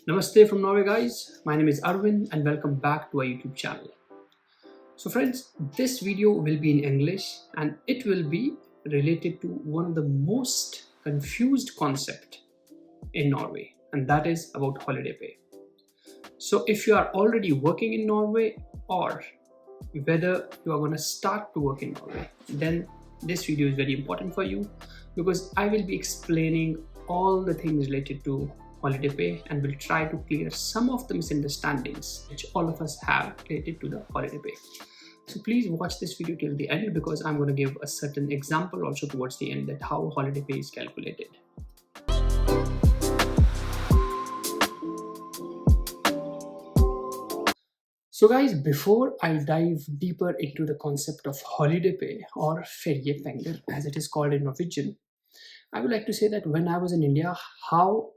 Namaste from Norway, guys. My name is Arvind and welcome back to our YouTube channel. So, friends, this video will be in English and it will be related to one of the most confused concept in Norway, and that is about holiday pay. So, if you are already working in Norway or whether you are going to start to work in Norway, then this video is very important for you because I will be explaining all the things related to holiday pay and will try to clear some of the misunderstandings which all of us have related to the holiday pay. So please watch this video till the end because I'm going to give a certain example also towards the end that how holiday pay is calculated. So guys, before I dive deeper into the concept of holiday pay or feriepenger as it is called in Norwegian, I would like to say that when I was in India, how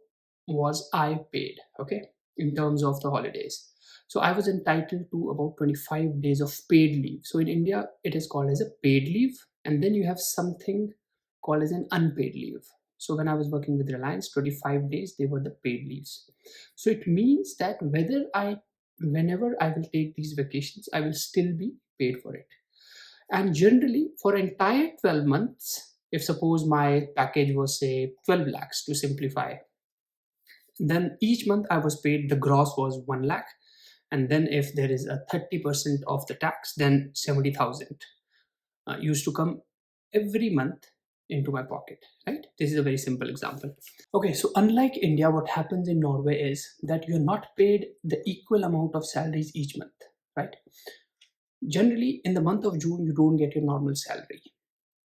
was I paid, okay, in terms of the holidays. So I was entitled to about 25 days of paid leave. So in India, it is called as a paid leave, and then you have something called as an unpaid leave. So when I was working with Reliance, 25 days, they were the paid leaves. So it means that whenever I will take these vacations, I will still be paid for it. And generally, for entire 12 months, if suppose my package was say 12 lakhs to simplify, then each month I was paid, the gross was 1 lakh. And then if there is a 30% of the tax, then 70,000 used to come every month into my pocket, right? This is a very simple example. Okay, so unlike India, what happens in Norway is that you're not paid the equal amount of salaries each month, right? Generally, in the month of June, you don't get your normal salary.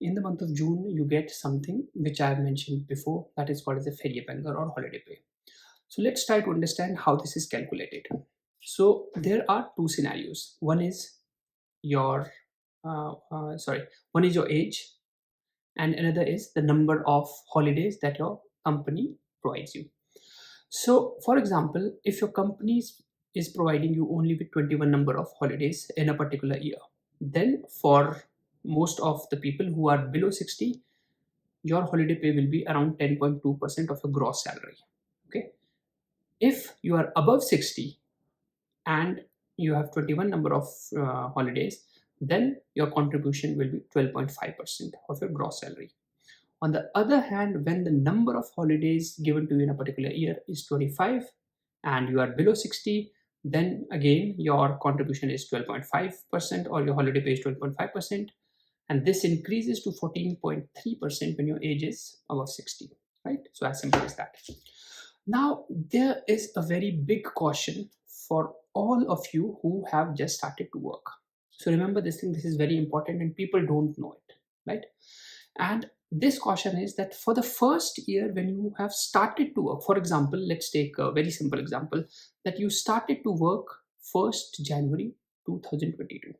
In the month of June, you get something which I have mentioned before, that is called as a feriepenger or holiday pay. So let's try to understand how this is calculated. So there are two scenarios. One is your one is your age, and another is the number of holidays that your company provides you. So, for example, if your company is providing you only with 21 number of holidays in a particular year, then for most of the people who are below 60, your holiday pay will be around 10.2% of your gross salary. Okay. If you are above 60 and you have 21 number of holidays, then your contribution will be 12.5% of your gross salary. On the other hand, when the number of holidays given to you in a particular year is 25 and you are below 60, then again your contribution is 12.5% or your holiday pay is 12.5%, and this increases to 14.3% when your age is above 60, right? So as simple as that. Now, there is a very big caution for all of you who have just started to work. So remember this thing, this is very important and people don't know it, right? And this caution is that for the first year when you have started to work, for example, let's take a very simple example that you started to work 1st January 2022.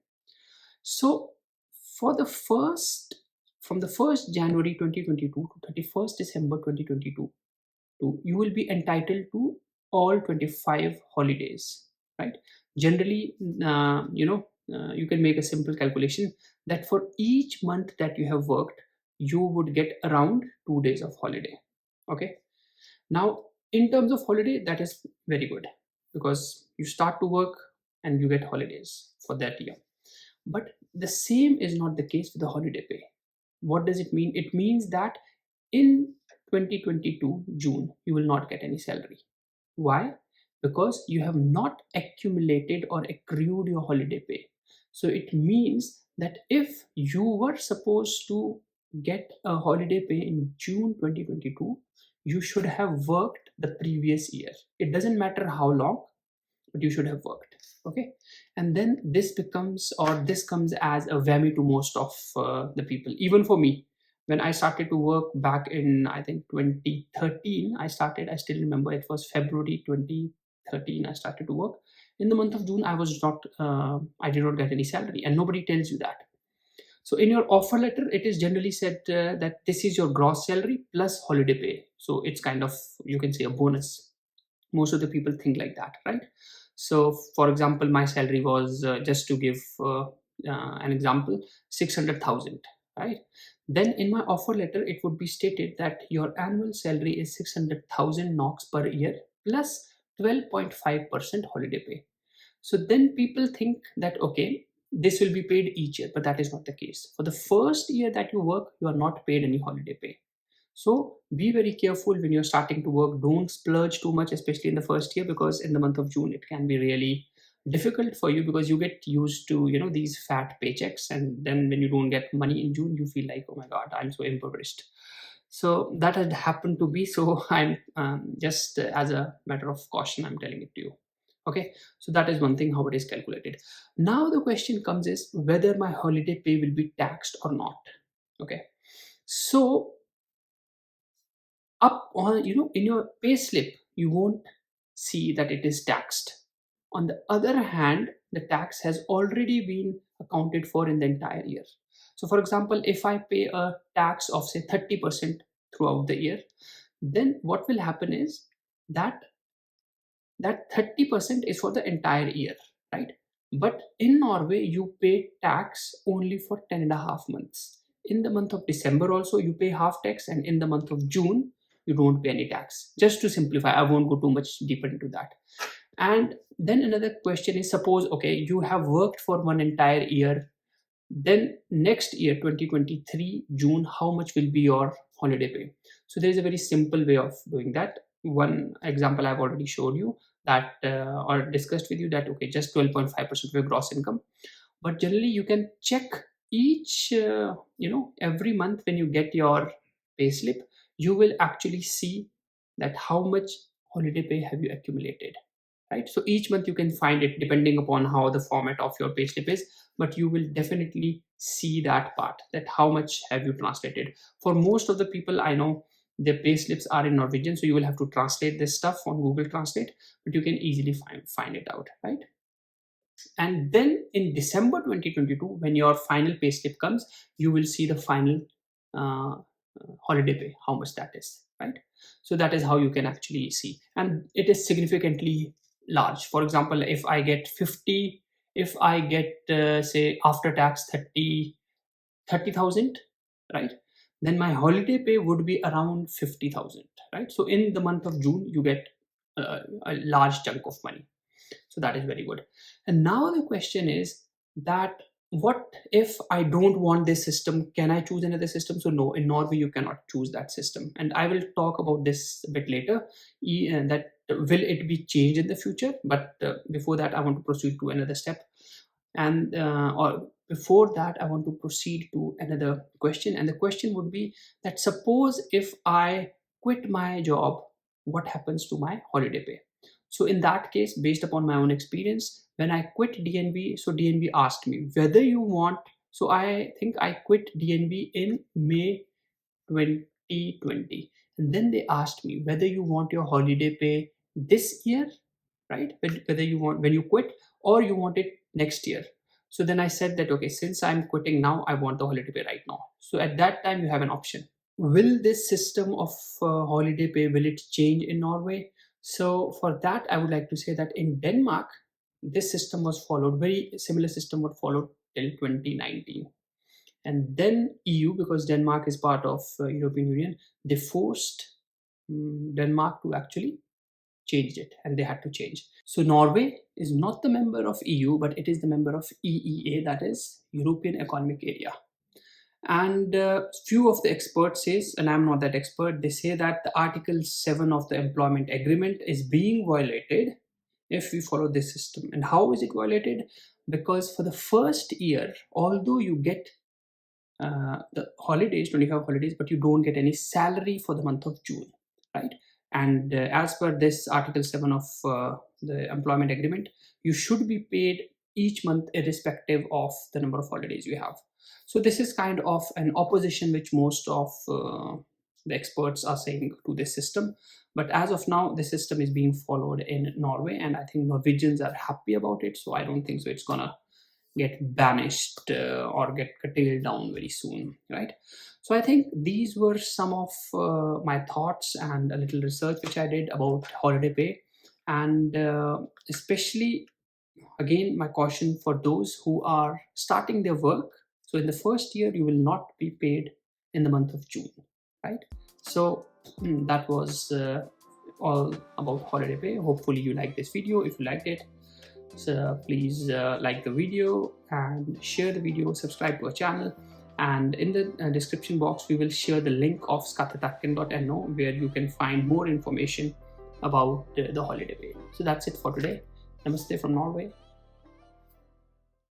So for the first from the 1st January 2022 to 31st December 2022, you will be entitled to all 25 holidays, right? Generally, you can make a simple calculation that for each month that you have worked, you would get around 2 days of holiday. Okay. Now, in terms of holiday, that is very good because you start to work and you get holidays for that year. But the same is not the case with the holiday pay. What does it mean? It means that in 2022 June, you will not get any salary. Why? Because you have not accumulated or accrued your holiday pay. So it means that if you were supposed to get a holiday pay in June 2022, you should have worked the previous year. It doesn't matter how long, but you should have worked. Okay. And then this comes as a whammy to most of the people, even for me. When I started to work back in, I think 2013, I still remember it was February 2013, I started to work. In the month of June, I did not get any salary, and nobody tells you that. So in your offer letter, it is generally said that this is your gross salary plus holiday pay. So it's kind of, you can say, a bonus. Most of the people think like that, right? So for example, my salary was, just to give an example, 600,000, right? Then in my offer letter, it would be stated that your annual salary is 600,000 NOK per year plus 12.5% holiday pay. So then people think that, okay, this will be paid each year, but that is not the case. For the first year that you work, you are not paid any holiday pay. So be very careful when you're starting to work. Don't splurge too much, especially in the first year, because in the month of June, it can be really difficult for you because you get used to, these fat paychecks. And then when you don't get money in June, you feel like, oh my God, I'm so impoverished. So that had happened to be. So I'm just as a matter of caution, I'm telling it to you. Okay. So that is one thing, how it is calculated. Now the question comes is whether my holiday pay will be taxed or not. Okay. So up on, in your pay slip you won't see that it is taxed. On the other hand, the tax has already been accounted for in the entire year. So for example, if I pay a tax of say 30% throughout the year, then what will happen is that 30% is for the entire year, right? But in Norway, you pay tax only for 10.5 months. In the month of December, also, you pay half tax, and in the month of June, you don't pay any tax. Just to simplify, I won't go too much deeper into that. And then another question is, suppose, okay, you have worked for one entire year, then next year 2023 June, how much will be your holiday pay? So there is a very simple way of doing that. One example I've already showed you that or discussed with you, that okay, just 12.5% of your gross income. But generally you can check each every month when you get your pay slip, you will actually see that how much holiday pay have you accumulated, right? So each month you can find it depending upon how the format of your payslip is, but you will definitely see that part, that how much have you translated. For most of the people I know, their payslips are in Norwegian, so you will have to translate this stuff on Google Translate, but you can easily find it out, right? And then in December 2022, when your final payslip comes, you will see the final uh, holiday pay, how much that is, right? So that is how you can actually see, and it is significantly large. For example, if I get 50, if I get say after tax 30,000, right, then my holiday pay would be around 50,000, right? So in the month of June you get a large chunk of money. So that is very good. And now the question is that what if I don't want this system? Can I choose another system? So no, in Norway you cannot choose that system. And I will talk about this a bit later, that will it be changed in the future. But before that, I want to proceed to another step. And or before that, I want to proceed to another question. And the question would be that suppose if I quit my job, what happens to my holiday pay? So in that case, based upon my own experience, when I quit DNV, so DNV asked me whether you want. So I think I quit DNV in May 2020, and then they asked me whether you want your holiday pay this year, right? Whether you want when you quit, or you want it next year. So then I said that okay, since I'm quitting now, I want the holiday pay right now. So at that time, you have an option. Will this system of holiday pay, will it change in Norway? So for that, I would like to say that in Denmark, this system was followed. Very similar system was followed till 2019, and then EU, because Denmark is part of European Union, they forced Denmark to actually change it, and they had to change. So Norway is not the member of EU, but it is the member of EEA, that is European Economic Area. And few of the experts says, and I'm not that expert, they say that the Article 7 of the employment agreement is being violated if we follow this system. And how is it violated? Because for the first year, although you get the holidays, 25 holidays, but you don't get any salary for the month of June, right? And as per this Article 7 of the employment agreement, you should be paid each month irrespective of the number of holidays you have. So this is kind of an opposition which most of the experts are saying to this system. But as of now, the system is being followed in Norway, and I think Norwegians are happy about it. So I don't think so it's gonna get banished or get curtailed down very soon, right? So I think these were some of my thoughts and a little research which I did about holiday pay. And especially, again, my caution for those who are starting their work. So in the first year, you will not be paid in the month of June, right? So that was all about holiday pay. Hopefully you like this video. If you liked it, so please like the video and share the video, subscribe to our channel, and in the description box we will share the link of skattetakken.no where you can find more information about the holiday pay. So that's it for today. Namaste from Norway.